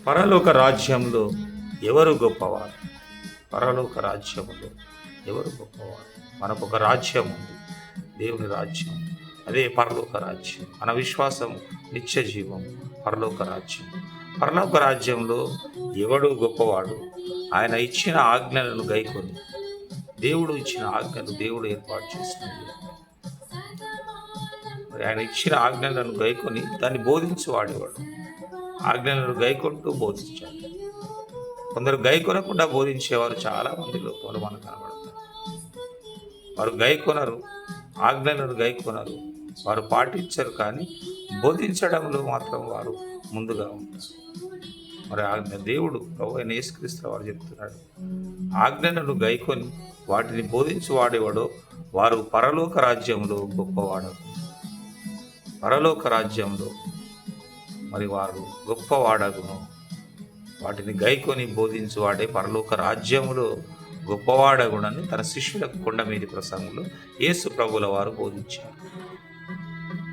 పరలోక రాజ్యంలో ఎవరు గొప్పవారు? పరలోక రాజ్యములో ఎవరు గొప్పవారు? మనకు ఒక రాజ్యం ఉంది, దేవుని రాజ్యం. అదే పరలోక రాజ్యం. మన విశ్వాసం నిత్య జీవం. పరలోక రాజ్యం. పరలోక రాజ్యంలో ఎవడు గొప్పవాడు? ఆయన ఇచ్చిన ఆజ్ఞలను గైకొని, దేవుడు ఇచ్చిన ఆజ్ఞలు దేవుడు ఏర్పాటు చేసినవి. మరి ఆయన ఇచ్చిన ఆజ్ఞలను గైకొని దాన్ని బోధించి వాడేవాడు. ఆజ్ఞలను గైకొంటూ బోధించాలి. కొందరు గైకొనకుండా బోధించేవారు చాలా మంది లోపల మనకు కనబడతారు. వారు గైకొనరు, ఆజ్ఞలను గైకొనరు, వారు పాటించరు, కానీ బోధించడంలో మాత్రం వారు ముందుగా ఉంటారు. మరి ఆజ్ఞ దేవుడు ప్రభు అయిన యేసుక్రీస్తు వారు చెప్తున్నాడు, ఆజ్ఞలను గైకొని వాటిని బోధించి వాడేవాడో వారు పరలోక రాజ్యంలో గొప్పవాడు. పరలోక రాజ్యంలో మరి వారు గొప్పవాడగును. వాటిని గైకొని బోధించి వాడే పరలోక రాజ్యములో గొప్పవాడగునని తన శిష్యులకు కొండ మీది ప్రసంగంలో యేసు ప్రభుల వారు బోధించారు.